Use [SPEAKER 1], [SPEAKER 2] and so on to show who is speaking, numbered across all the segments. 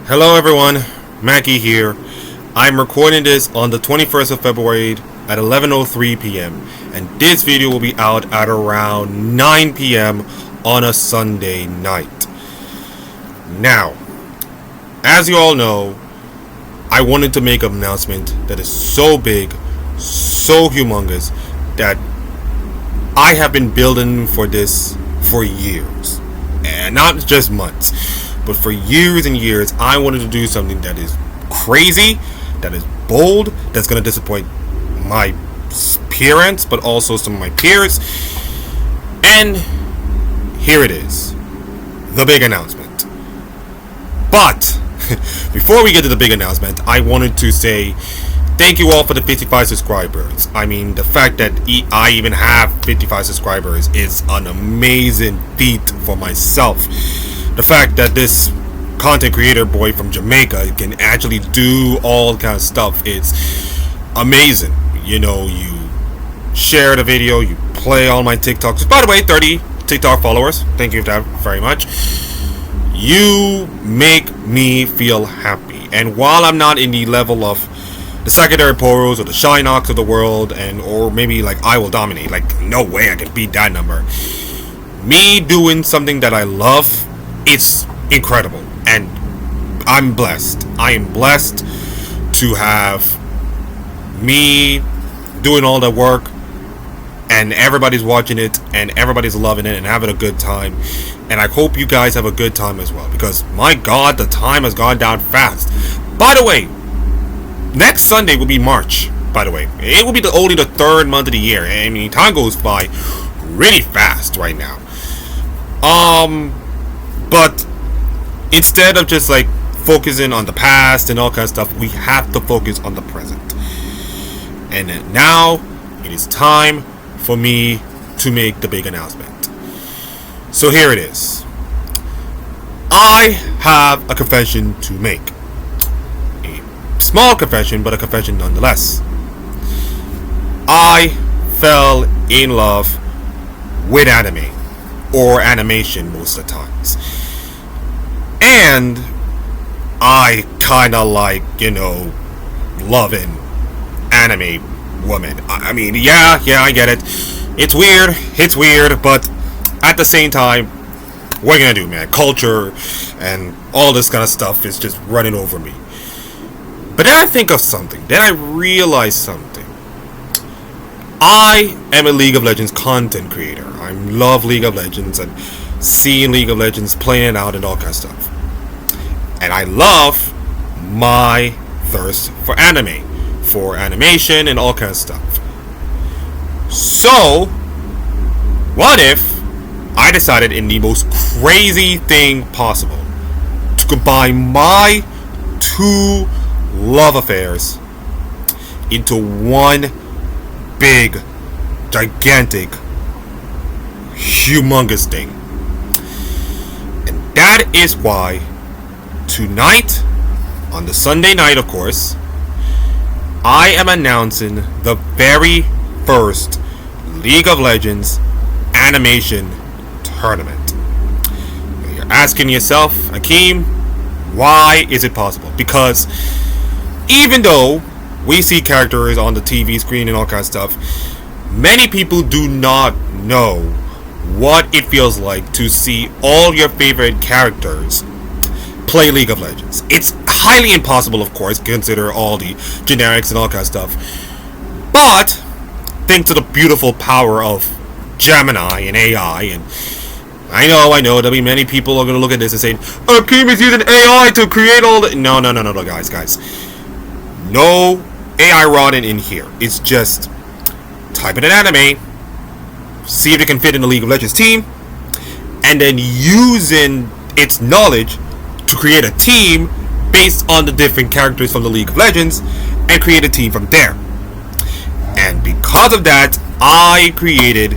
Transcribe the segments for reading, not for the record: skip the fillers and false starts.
[SPEAKER 1] Hello everyone, Mackie here. I'm recording this on the 21st of February at 11:03 p.m. and this video will be out at around 9 p.m. on a Sunday night. Now, as you all know, I wanted to make an announcement that is so big, so humongous, that I have been building for this for years. And not just months, but for years and years. I wanted to do something that is crazy, that is bold, that's going to disappoint my parents, but also some of my peers. And here it is, the big announcement. But before we get to the big announcement, I wanted to say thank you all for the 55 subscribers. I mean, the fact that I even have 55 subscribers is an amazing feat for myself. The fact that this content creator boy from Jamaica can actually do all kind of stuff, it's amazing. You know, you share the video, you play all my TikToks. By the way, 30 TikTok followers. Thank you for that very much. You make me feel happy. And while I'm not in the level of the secondary Poros or the Shinox of the world, and or maybe like I will dominate, like no way I can beat that number, me doing something that I love, it's incredible. And I'm blessed. I am blessed to have me doing all the work, and everybody's watching it, and everybody's loving it and having a good time. And I hope you guys have a good time as well, because my God, the time has gone down fast. By the way, next Sunday will be March. By the way, it will be only the third month of the year. I mean, time goes by really fast right now. But instead of just like focusing on the past and all kinds of stuff, we have to focus on the present. And now it is time for me to make the big announcement. So here it is. I have a confession to make. A small confession, but a confession nonetheless. I fell in love with anime, or animation most of the times. And I kinda like, loving anime women. I mean, yeah, I get it. It's weird, but at the same time, what are you gonna do, man? Culture and all this kind of stuff is just running over me. But then I think of something. Then I realize something. I am a League of Legends content creator. I love League of Legends and seeing League of Legends playing it out and all kind of stuff. And I love my thirst for anime, for animation and all kind of stuff. So, what if I decided in the most crazy thing possible to combine my two love affairs into one big, gigantic, humongous thing? And that is why tonight, on the Sunday night of course, I am announcing the very first League of Legends animation tournament. You're asking yourself, Akeem, why is it possible? Because even though we see characters on the TV screen and all kinds of stuff, many people do not know what it feels like to see all your favorite characters play League of Legends. It's highly impossible, of course, consider all the generics and all kinds of stuff. But thanks to the beautiful power of Gemini and AI, and I know there'll be many people who are going to look at this and say, Akeem is using AI to create all the... No, guys. No AI rotting in here. It's just type in an anime, see if it can fit in the League of Legends team, and then using its knowledge to create a team based on the different characters from the League of Legends and create a team from there. And because of that, I created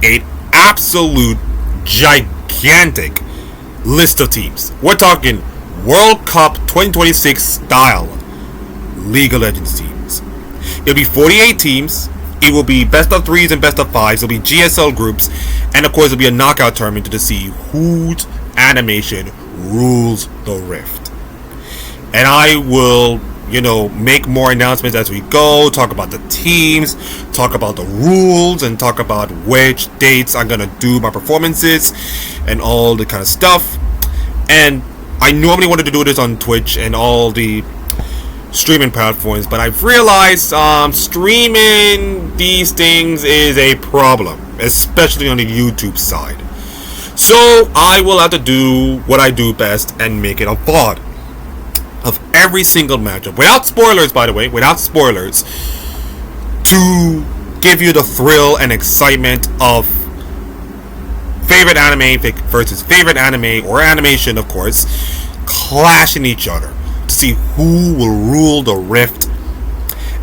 [SPEAKER 1] an absolute gigantic list of teams. We're talking World Cup 2026 style League of Legends teams. It'll be 48 teams. It will be best of 3s and best of 5s. It'll be GSL groups. And of course, it'll be a knockout tournament to see whose animation rules the Rift. And I will, make more announcements as we go, talk about the teams, talk about the rules, and talk about which dates I'm going to do my performances and all the kind of stuff. And I normally wanted to do this on Twitch and all the streaming platforms, but I've realized streaming these things is a problem, especially on the YouTube side. So I will have to do what I do best and make it a VOD of every single matchup, without spoilers, by the way, without spoilers, to give you the thrill and excitement of favorite anime versus favorite anime, or animation, of course, clashing each other to see who will rule the Rift.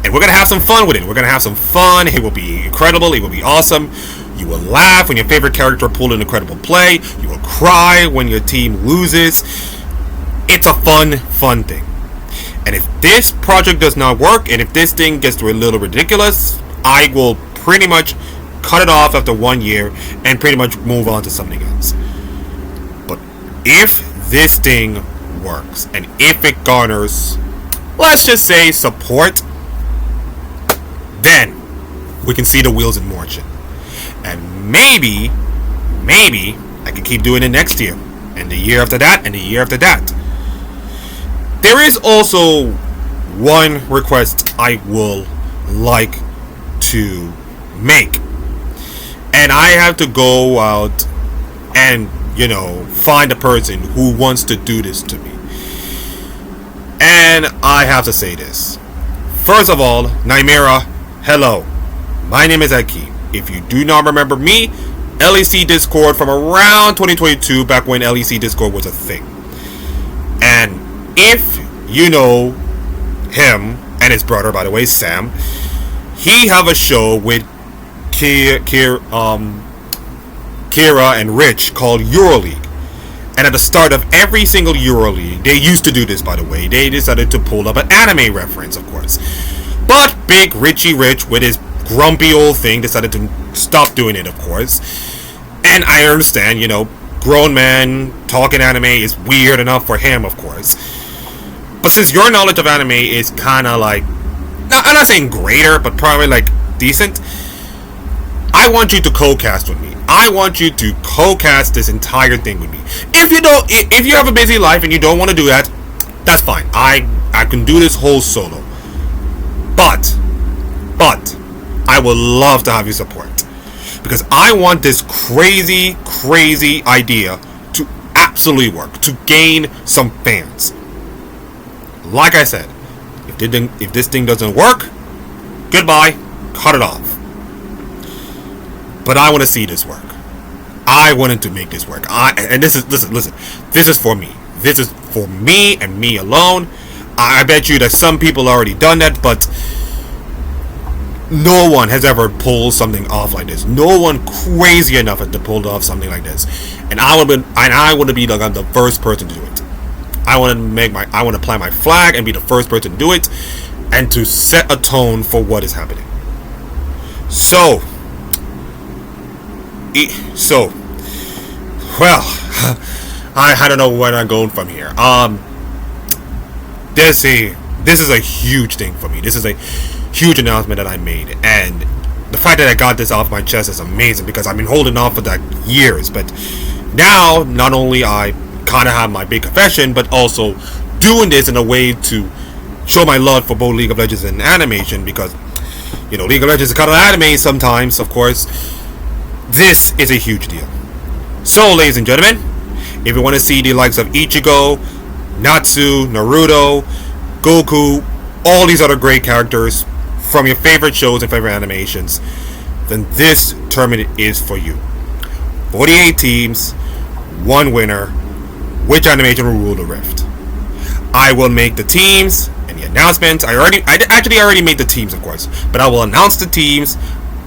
[SPEAKER 1] And we're gonna have some fun with it. We're gonna have some fun. It will be incredible. It will be awesome. You will laugh when your favorite character pulled an incredible play. You will cry when your team loses. It's a fun thing. And if this project does not work, and if this thing gets a little ridiculous, I will pretty much cut it off after 1 year and pretty much move on to something else. But if this thing works, and if it garners, let's just say, support, then we can see the wheels in motion. And maybe I can keep doing it next year, and the year after that, and the year after that. There is also one request I will like to make. And I have to go out and, find a person who wants to do this to me. And I have to say this. First of all, Nymera, hello. My name is Akeem. If you do not remember me, LEC Discord from around 2022, back when LEC Discord was a thing. And if you know him and his brother, by the way, Sam, he have a show with Kira and Rich called EuroLeague. And at the start of every single EuroLeague, they used to do this, by the way, they decided to pull up an anime reference, of course. But Big Richie Rich, with his grumpy old thing, decided to stop doing it, of course. And I understand, grown man talking anime is weird enough for him, of course. But since your knowledge of anime is kind of like, I'm not saying greater, but probably like decent, I want you to co-cast with me. I want you to co-cast this entire thing with me. If you have a busy life and you don't want to do that, that's fine. I can do this whole solo. But I would love to have your support, because I want this crazy idea to absolutely work, to gain some fans. Like I said, if this thing doesn't work, goodbye, cut it off. But I want to see this work. I wanted to make this work. And this is, listen, this is for me. This is for me and me alone. I bet you that some people already done that, but no one has ever pulled something off like this. No one crazy enough to pull off something like this. And I want to be the first person to do it. I want to plant my flag and be the first person to do it, and to set a tone for what is happening. So, well, I don't know where I'm going from here. This is a huge thing for me. This is a huge announcement that I made, and the fact that I got this off my chest is amazing, because I've been holding off for that years. But now, not only I kind of have my big confession, but also doing this in a way to show my love for both League of Legends and animation, because League of Legends is kind of anime sometimes, of course. This is a huge deal. So, ladies and gentlemen, if you want to see the likes of Ichigo, Natsu, Naruto, Goku, all these other great characters from your favorite shows and favorite animations, then this tournament is for you. 48 teams, one winner. Which animation will rule the Rift? I will make the teams and the announcements. I already made the teams, of course, but I will announce the teams.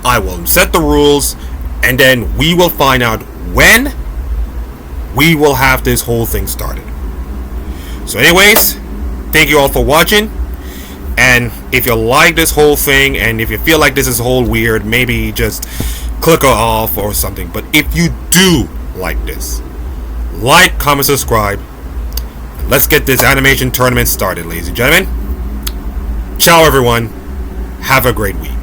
[SPEAKER 1] I will set the rules, and then we will find out when we will have this whole thing started. So anyways, thank you all for watching. And if you like this whole thing, and if you feel like this is whole weird, maybe just click off or something. But if you do like this, like, comment, subscribe, let's get this animation tournament started, ladies and gentlemen. Ciao, everyone. Have a great week.